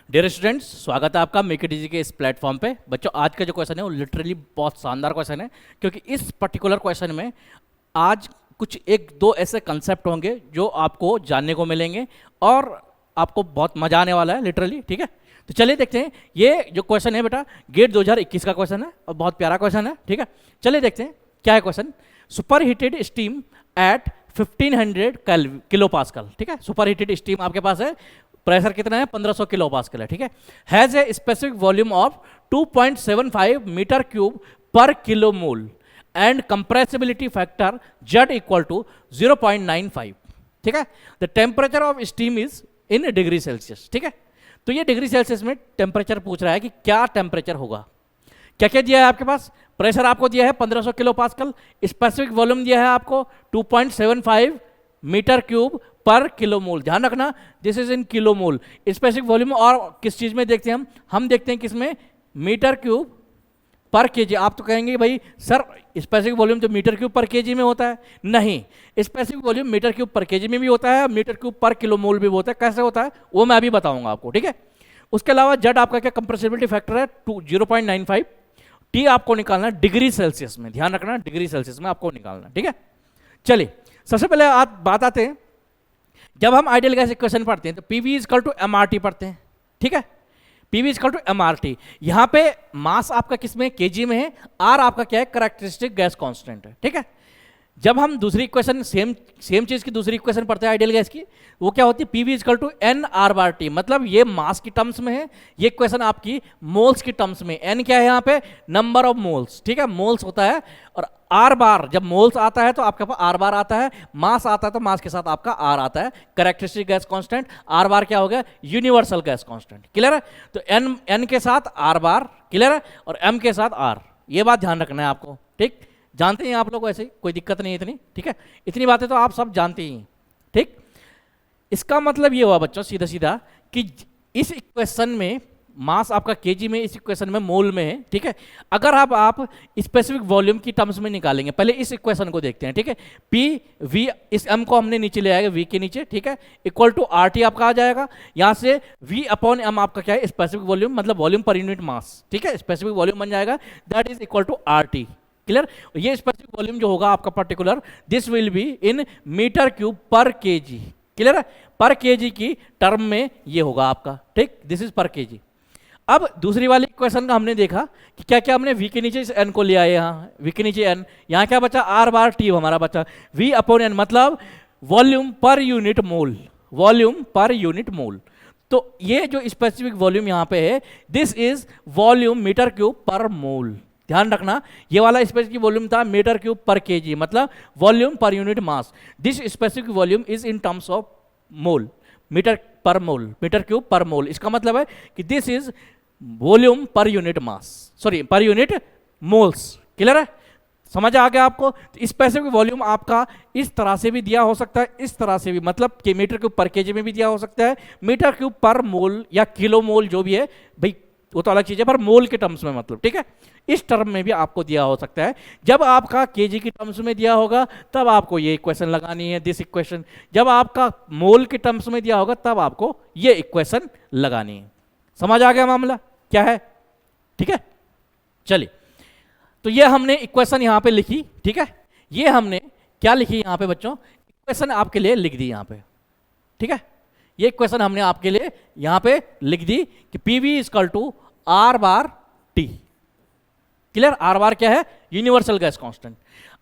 Dear students, स्वागत है आपका मेकेडीजी के इस प्लेटफॉर्म पे। बच्चों, आज का जो क्वेश्चन है वो लिटरली बहुत शानदार क्वेश्चन है, क्योंकि इस पर्टिकुलर क्वेश्चन में आज कुछ एक दो ऐसे कंसेप्ट होंगे जो आपको जानने को मिलेंगे और आपको बहुत मजा आने वाला है लिटरली। ठीक है, तो चलिए देखते हैं। ये जो क्वेश्चन है बेटा गेट 2021 का क्वेश्चन है और बहुत प्यारा क्वेश्चन है। ठीक है, चलिए देखते हैं क्या है question. Super heated steam eight 1500 kilo pascal. ठीक है, सुपर हीटेड स्टीम आपके पास है, प्रेशर कितना है 1500 किलो पास्कल है। ठीक है, has a specific volume of 2.75 metre cube per kilo mole and compressibility factor Z equal to 0.95। ठीक है, the temperature of steam is in degree Celsius. ठीक है, तो ये डिग्री सेल्सियस में टेम्परेचर पूछ रहा है कि क्या टेम्परेचर होगा। क्या क्या दिया है आपके पास, प्रेशर आपको दिया है 1500 किलो पास्कल, स्पेसिफिक वॉल्यूम दिया है आपको 2.75 मीटर क्यूब पर किलो मोल। ध्यान रखना this is in kilo mole. Specific volume और किस चीज में देखते हैं हम देखते हैं किसमें, मीटर क्यूब पर केजी। आप तो कहेंगे भाई सर स्पेसिफिक वॉल्यूम तो मीटर क्यूब पर केजी में होता है। नहीं, specific volume metre cube per KG में भी होता है, मीटर क्यूब पर किलो मोल भी होता है। कैसे होता है वो मैं अभी बताऊंगा आपको। ठीक है, उसके अलावा जेड आपका क्या कंप्रेसिबिलिटी फैक्टर है 0.95। टी आपको निकालना है डिग्री सेल्सियस में, ध्यान रखना डिग्री सेल्सियस में आपको निकालना। ठीक है, चलिए सबसे पहले आप बात आते हैं, जब हम आइडियल गैस इक्वेशन पढ़ते हैं तो PV is equal to MRT पढ़ते हैं। ठीक है, PV is equal to MRT. यहां पे मास आपका किसमें, केजी में है, आर आपका क्या है, कैरेक्टरिस्टिक गैस कांस्टेंट है। ठीक है, जब हम दूसरी इक्वेशन सेम चीज की दूसरी इक्वेशन पढ़ते हैं आइडियल गैस की, वो क्या होती है, PV equal to n R bar T. मतलब ये मास की टर्म्स में है, ये इक्वेशन आपकी मोल्स की टर्म्स में। एन क्या है यहाँ पे, नंबर ऑफ मोल्स। ठीक है, मोल्स होता है, और आर बार जब मोल्स आता है तो आपके पास आर बार आता है, मास आता है तो मास के साथ आपका आर आता है, characteristic gas constant. Are bar क्या हो गया, यूनिवर्सल गैस कांस्टेंट। क्लियर है, तो एन के साथ आर बार, क्लियर है, और एम के साथ आर। ये बात ध्यान रखना है आपको। ठीक, जानते हैं आप लोग, वैसे कोई दिक्कत नहीं है इतनी। ठीक है, इतनी बातें तो आप सब जानते ही हैं। ठीक, इसका मतलब ये हुआ बच्चों सीधा सीधा कि इस इक्वेशन में मास आपका केजी में, इस इक्वेशन में मोल में है। ठीक है, अगर आप स्पेसिफिक वॉल्यूम की टर्म्स में निकालेंगे, पहले इस इक्वेशन को देखते हैं। ठीक है, पी वी, इस एम को हमने नीचे ले आएगा वी के नीचे। ठीक है, इक्वल टू आर टी आपका आ जाएगा। यहां से वी अपॉन एम आपका क्या है, स्पेसिफिक वॉल्यूम, मतलब वॉल्यूम पर यूनिट मास। ठीक है, स्पेसिफिक वॉल्यूम बन जाएगा, that is equal to R T. Clear, ये स्पेसिफिक वॉल्यूम जो होगा आपका particular, this will be in metre cube per kg. Clear है, पर केजी की टर्म में ये होगा आपका। ठीक, दिस इज पर केजी। अब दूसरी वाली इक्वेशन का हमने देखा कि क्या क्या हमने v के नीचे इस n को ले आए, यहाँ v के नीचे n, यहाँ क्या बचा, r बार t हमारा बचा, v अपॉन n मतलब volume per unit mole, volume per unit mole. तो ये जो स्पेसिफिक वॉल्यूम यहाँ पे है, this is volume metre cube per mole. ध्यान रखना, ये वाला स्पेसिफिक वॉल्यूम था मीटर क्यूब पर केजी, मतलब volume per unit mass. This specific volume is in terms of mole, metre per mole, metre cube per मोल। इसका मतलब है कि this is volume per unit mass, sorry per unit moles. Clear है, समझ आ गया आपको। तो स्पेसिफिक वॉल्यूम आपका इस तरह से भी दिया हो सकता है, इस तरह से भी, मतलब कि मीटर क्यूब पर केजी में भी दिया हो सकता है, मीटर क्यूब पर मोल या किलो मोल जो भी है भाई वो तो अलग चीज है, पर मोल के टर्म्स में मतलब। ठीक है, इस टर्म में भी आपको दिया हो सकता है। जब आपका केजी की टर्म्स में दिया होगा तब आपको ये इक्वेशन लगानी है, दिस इक्वेशन। जब आपका मोल के टर्म्स में दिया होगा तब आपको ये इक्वेशन लगानी है। समझ आ गया मामला क्या है। ठीक है, चलिए, तो ये हमने इक्वेशन यहां पे लिखी। ठीक है, ये हमने क्या लिखी यहां पे बच्चों, इक्वेशन आपके लिए लिख दी यहां पे। ठीक है, ये इक्वेशन हमने आपके लिए यहां पे लिख दी कि PV equal to R bar T. Clear, R bar क्या है, यूनिवर्सल गैस कांस्टेंट।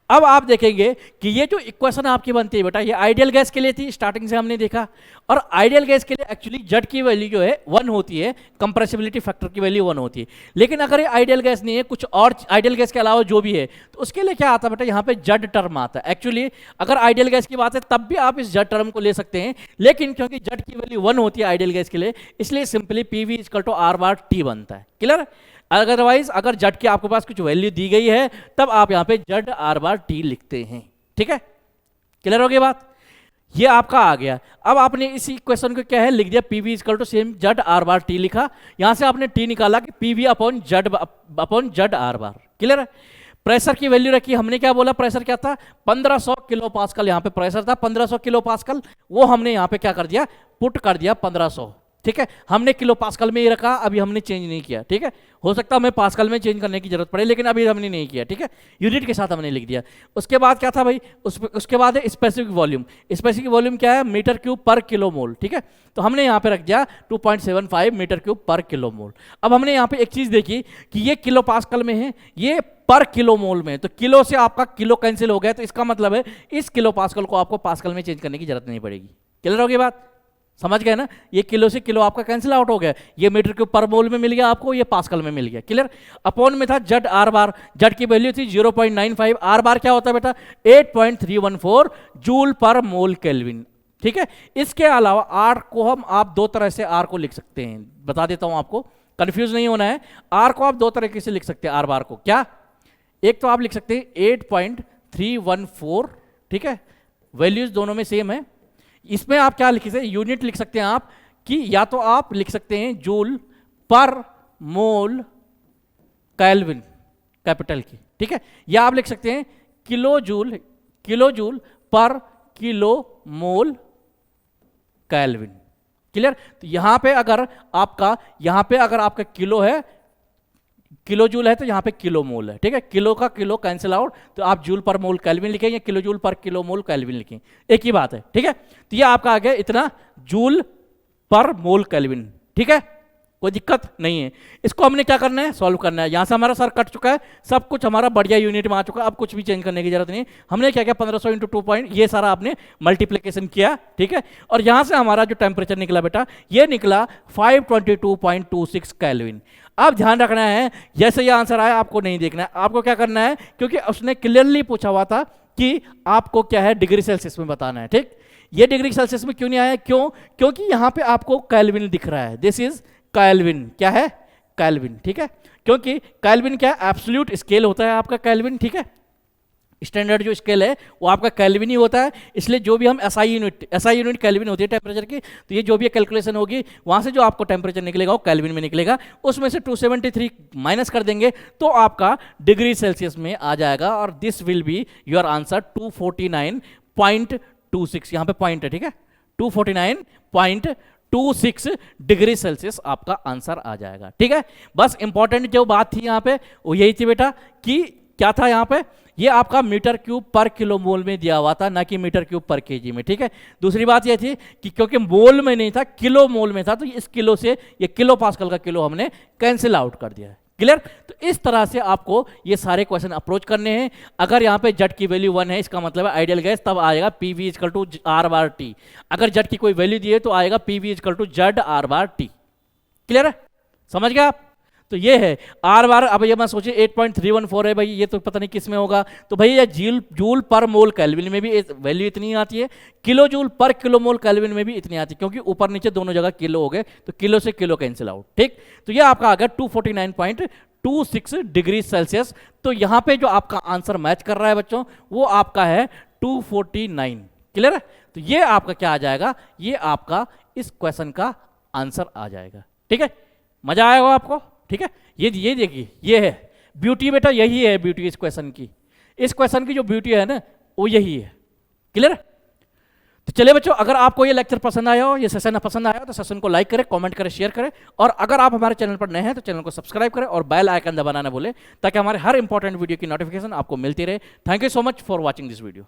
अब आप देखेंगे कि ये जो इक्वेशन आपकी बनती है बेटा, ये आइडियल गैस के लिए थी, स्टार्टिंग से हमने देखा। और आइडियल गैस के लिए एक्चुअली जेड की वैल्यू जो है 1 होती है, कंप्रेसिबिलिटी फैक्टर की वैल्यू 1 होती है। लेकिन अगर ये आइडियल गैस नहीं है, कुछ और आइडियल गैस के अलावा जो भी है, तो उसके लिए क्या आता है बेटा, यहाँ पे जेड टर्म आता है। एक्चुअली अगर आइडियल गैस की बात है तब भी आप इस जेड टर्म को ले सकते हैं, लेकिन क्योंकि जेड की वैल्यू 1 होती है आइडियल गैस के लिए, इसलिए simply PV equal to R bar T बनता है। क्लियर, अदरवाइज अगर जेड की आपके पास कुछ वैल्यू दी गई है तब आप यहां पे जेड आर बार टी लिखते हैं। ठीक है, क्लियर हो गई बात, ये आपका आ गया। अब आपने इस इक्वेशन को क्या है लिख दिया, PV equal to same Z R bar T लिखा, यहां से आपने टी निकाला कि PV upon Z R bar. Clear है, प्रेशर की वैल्यू रखी, हमने क्या बोला, प्रेशर क्या था 1500 किलो पास्कल, यहां पे प्रेशर था 1500 किलो पास्कल, वो हमने यहां पे क्या कर दिया, पुट कर दिया 1500। ठीक है, हमने किलो पास्कल में ही रखा, अभी हमने चेंज नहीं किया। ठीक है, हो सकता है हमें पास्कल में चेंज करने की जरूरत पड़े, लेकिन अभी हमने नहीं किया। ठीक है, यूनिट के साथ हमने लिख दिया। उसके बाद क्या था भाई, उसके बाद है स्पेसिफिक वॉल्यूम। स्पेसिफिक वॉल्यूम क्या है, मीटर क्यूब पर किलो मोल। ठीक है, तो हमने यहाँ पे रख दिया 2.75 मीटर क्यूब पर किलो मोल। अब हमने यहाँ पे एक चीज देखी कि ये किलो पास्कल में है, ये पर किलो मोल में, तो किलो से आपका किलो कैंसिल हो गया, तो इसका मतलब है इस किलो पास्कल को आपको पास्कल में चेंज करने की जरूरत नहीं पड़ेगी। क्लियर होगी बात, समझ गए ना, ये किलो से किलो आपका कैंसिल आउट हो गया, ये मीटर क्यूब पर मोल में मिल गया आपको, ये पास्कल में मिल गया। क्लियर, अपॉन में था जड आर बार, जड की वैल्यू थी 0.95, आर बार क्या होता है बेटा 8.314 जूल पर मोल केल्विन। ठीक है, इसके अलावा आर को हम आप दो तरह से आर को लिख सकते हैं, बता देता हूं आपको, कंफ्यूज नहीं होना है। आर को आप दो तरीके से लिख सकते हैं, आर बार को क्या, एक तो आप लिख सकते हैं 8.314, ठीक है, वैल्यूज दोनों में सेम है। इसमें आप क्या लिख सकते हैं, यूनिट लिख सकते हैं आप, कि या तो आप लिख सकते हैं जूल पर मोल केल्विन कैपिटल की, ठीक है, या आप लिख सकते हैं किलो जूल पर किलो मोल केल्विन। क्लियर, तो यहां पे अगर आपका किलो है, किलो जूल है, तो यहां पे किलो मोल है। ठीक है, किलो का किलो कैंसिल आउट, तो आप जूल पर मोल केल्विन लिखें या किलो जूल पर किलो मोल केल्विन लिखें, एक ही बात है। ठीक है, तो ये आपका आ गया इतना जूल पर मोल केल्विन। ठीक है, कोई दिक्कत नहीं है। इसको हमने क्या करना है, सॉल्व करना है। यहां से हमारा सर कट चुका है, सब कुछ हमारा बढ़िया यूनिट में आ चुका है, अब कुछ भी चेंज करने की जरूरत नहीं। हमने क्या किया 1500 इंटू 2 पॉइंट, ये सारा आपने मल्टीप्लीकेशन किया। ठीक है, और यहां से हमारा जो टेम्परेचर निकला बेटा, ये निकला 522.26 केल्विन। अब ध्यान रखना है, जैसे ये आंसर आया आपको नहीं देखना है, आपको क्या करना है, क्योंकि उसने क्लियरली पूछा हुआ था कि आपको क्या है डिग्री सेल्सियस में बताना है। ठीक, ये डिग्री सेल्सियस में क्यों नहीं आया, क्योंकि यहां पे आपको केल्विन दिख रहा है, दिस इज केल्विन, क्या है केल्विन। ठीक है, क्योंकि केल्विन क्या है, एब्सोल्यूट स्केल होता है आपका केल्विन। ठीक है, स्टैंडर्ड जो स्केल है वो आपका केल्विन ही होता है, इसलिए जो भी हम एसआई यूनिट केल्विन होती है टेम्परेचर की, तो ये जो भी कैलकुलेशन होगी वहां से जो आपको टेम्परेचर निकलेगा वो केल्विन में निकलेगा, उसमें से 273 माइनस कर देंगे तो आपका डिग्री सेल्सियस में आ जाएगा, और this will be your answer 249.26, यहां पे पॉइंट है। ठीक है, 249.26 डिग्री सेल्सियस आपका आंसर आ जाएगा। ठीक है, बस इंपॉर्टेंट जो बात थी यहां पे वो यही थी बेटा, कि क्या था यहां पे, ये आपका मीटर क्यूब पर किलो मोल में दिया हुआ था, ना कि मीटर क्यूब पर केजी में। ठीक है, दूसरी बात ये थी कि क्योंकि मोल में नहीं था, किलो मोल में था, तो इस किलो से ये किलो पास्कल का किलो हमने कैंसिल आउट कर दिया है। क्लियर, तो इस तरह से आपको ये सारे क्वेश्चन अप्रोच करने हैं। अगर यहाँ पे जट की वैल्यू 1 है, इसका मतलब है आइडियल गैस, तब आएगा PV equal to R bar T. अगर जट की कोई वैल्यू दी है तो आएगा PV equal to Z R bar T. Clear है, समझ गया आप, तो ये है आर बार। अब ये मैं सोचिए 8.314 है भाई, ये तो पता नहीं किस में होगा, तो भाई ये जूल पर मोल केल्विन में भी वैल्यू इतनी आती है, किलो जूल पर किलो मोल केल्विन में भी इतनी आती है, क्योंकि ऊपर नीचे दोनों जगह किलो हो गए, तो किलो से किलो कैंसिल आउट। ठीक, तो ये आपका आ गया 249.26 डिग्री सेल्सियस। तो यहां पे जो आपका आंसर मैच कर रहा है बच्चों, वो आपका है 249। क्लियर है, तो ये आपका क्या आ जाएगा, ये आपका इस क्वेश्चन का आंसर आ जाएगा। ठीक है, मजा आएगा आपको। ठीक है, ये देखिए, ये है ब्यूटी बेटा, यही है ब्यूटी इस क्वेश्चन की। इस क्वेश्चन की जो ब्यूटी है ना, वो यही है। क्लियर, तो चलिए बच्चों, अगर आपको ये लेक्चर पसंद आया हो, ये सेशन पसंद आया हो, तो सेशन को लाइक करें, कमेंट करें, शेयर करें, और अगर आप हमारे चैनल पर नए हैं तो चैनल को सब्सक्राइब करें और बेल आइकन दबाना ना भूलें, ताकि हमारे हर इंपॉर्टेंट वीडियो की नोटिफिकेशन आपको मिलती रहे। Thank you so much for watching this video.